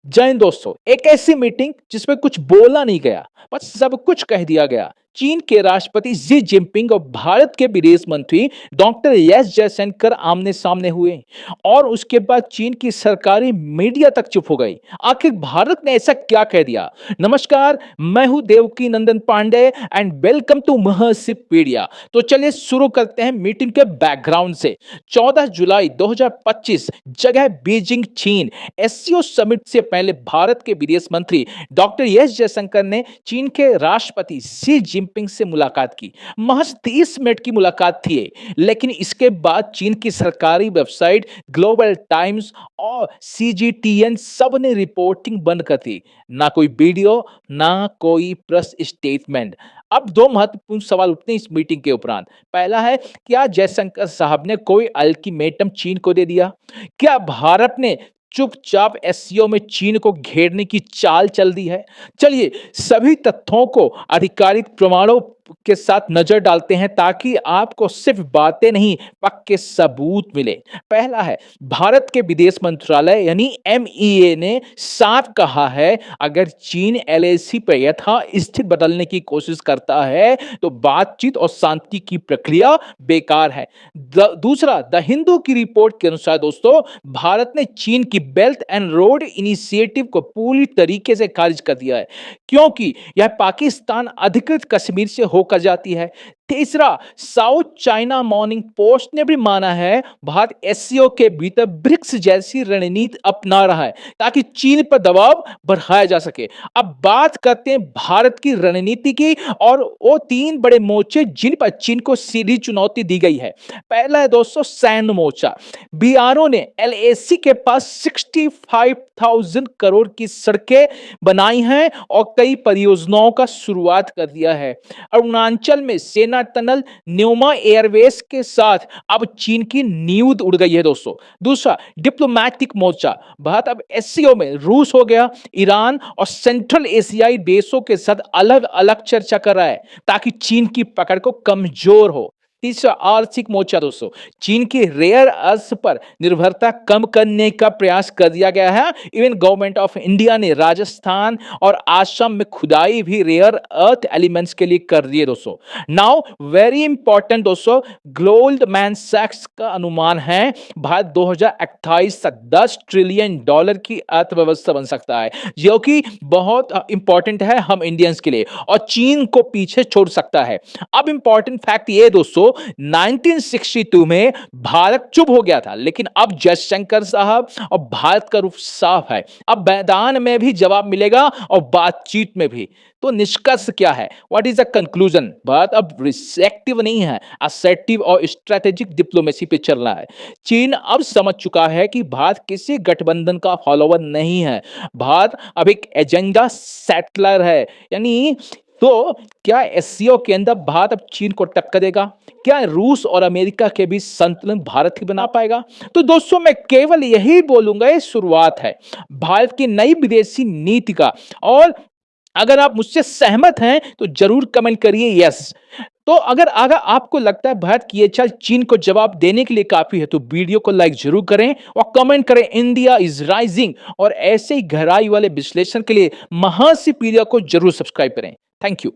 जय हिंद दोस्तों। एक ऐसी मीटिंग जिसमें कुछ बोला नहीं गया, बस सब कुछ कह दिया गया। चीन के राष्ट्रपति शी जिनपिंग और भारत के विदेश मंत्री डॉक्टर एस जयशंकर आमने सामने हुए और उसके बाद चीन की सरकारी मीडिया तक चुप हो गई। आखिर भारत ने ऐसा क्या कह दिया? नमस्कार, मैं हूं देवकी नंदन पांडे एंड वेलकम टू महर्षिपीडिया। तो चलिए शुरू करते हैं मीटिंग के बैकग्राउंड से। 14 जुलाई 2025, जगह बीजिंग, चीन। एससीओ समिट से पहले भारत के विदेश मंत्री डॉक्टर एस जयशंकर ने चीन के राष्ट्रपति शी जिनपिंग से मुलाकात की। महज 30 मिनट की मुलाकात थी ये, लेकिन इसके बाद चीन की सरकारी वेबसाइट, ग्लोबल टाइम्स और सीजीटीएन सब ने रिपोर्टिंग बंद कर दी। ना कोई वीडियो, ना कोई प्रेस स्टेटमेंट। अब दो महत्वपूर्ण सवाल उठते हैं इस मीटिंग के उपरांत। पहला है, क्या जयशंकर साहब ने कोई अल्टीमेटम चीन को दे दिया? क्या भारत ने चुपचाप एससीओ में चीन को घेरने की चाल चल दी है? चलिए सभी तथ्यों को आधिकारिक प्रमाणों के साथ नजर डालते हैं ताकि आपको सिर्फ बातें नहीं, पक्के सबूत मिले। पहला है, भारत के विदेश मंत्रालय यानी एमईए ने साफ कहा है, अगर चीन एलएसी पर यथास्थिति बदलने की कोशिश करता है तो बातचीत और शांति की प्रक्रिया बेकार है। दूसरा, द हिंदू की रिपोर्ट के अनुसार दोस्तों, भारत ने चीन की बेल्ट एंड रोड इनिशिएटिव को पूरी तरीके से खारिज कर दिया है, क्योंकि यह पाकिस्तान अधिकृत कश्मीर से होकर जाती है। तीसरा, साउथ चाइना मॉर्निंग पोस्ट ने भी माना है, भारत एससीओ के भीतर ब्रिक्स जैसी रणनीति अपना रहा है ताकि चीन पर दबाव बढ़ाया जा सके। अब बात करते हैं भारत की रणनीति की, और वो तीन बड़े मोर्चे जिन पर चीन को सीधी चुनौती दी गई है। पहला है दोस्तों सैन्य मोर्चा। बीआरओ ने एलएसी के पास 65,000 करोड़ की सड़कें बनाई हैं और कई परियोजनाओं का शुरुआत कर दिया है। अरुणाचल में सेना टनल, न्यूमा एयरवेस के साथ अब चीन की नींव उड़ गई है दोस्तों। दूसरा, डिप्लोमैटिक मोर्चा। भारत अब एससीओ में रूस हो गया, ईरान और सेंट्रल एशियाई देशों के साथ अलग अलग चर्चा कर रहा है ताकि चीन की पकड़ को कमजोर हो। तीसरा, आर्थिक मोर्चा दोस्तों, चीन की रेयर अर्थ पर निर्भरता कम करने का प्रयास कर दिया गया है। इवन गवर्नमेंट ऑफ इंडिया ने राजस्थान और आसाम में खुदाई भी रेयर अर्थ एलिमेंट्स के लिए कर दिए दोस्तों। नाउ वेरी इंपॉर्टेंट दोस्तों, गोल्डमैन सैक्स का अनुमान है भारत 2028 तक $10 ट्रिलियन की अर्थव्यवस्था बन सकता है, जो कि बहुत इंपॉर्टेंट है हम इंडियंस के लिए, और चीन को पीछे छोड़ सकता है। अब इंपॉर्टेंट फैक्ट ये दोस्तों, 1962 में भारत चुप हो गया था, लेकिन अब जयशंकर साहब और भारत का रुख साफ है। अब मैदान में भी जवाब मिलेगा और बातचीत में भी। तो निष्कर्ष क्या है? What is the conclusion? Bharat अब रिसेप्टिव नहीं है, असर्टिव और स्ट्रेटेजिक डिप्लोमेसी पे चल रहा है। चीन अब समझ चुका है कि भारत किसी गठबंधन का फॉलोवर नहीं है, भारत अब एक एजेंडा सेटलर है। यानी तो क्या एससीओ के अंदर भारत अब चीन को टक्कर देगा? क्या रूस और अमेरिका के बीच संतुलन भारत ही बना पाएगा? तो दोस्तों मैं केवल यही बोलूंगा, ये शुरुआत है भारत की नई विदेशी नीति का। और अगर आप मुझसे सहमत हैं तो जरूर कमेंट करिए यस। तो अगर आपको लगता है भारत की ये चाल चीन को जवाब देने के लिए काफी है, तो वीडियो को लाइक जरूर करें और कमेंट करें इंडिया इज राइजिंग। और ऐसे ही गहराई वाले विश्लेषण के लिए महर्षिपीडिया को जरूर सब्सक्राइब करें। Thank you.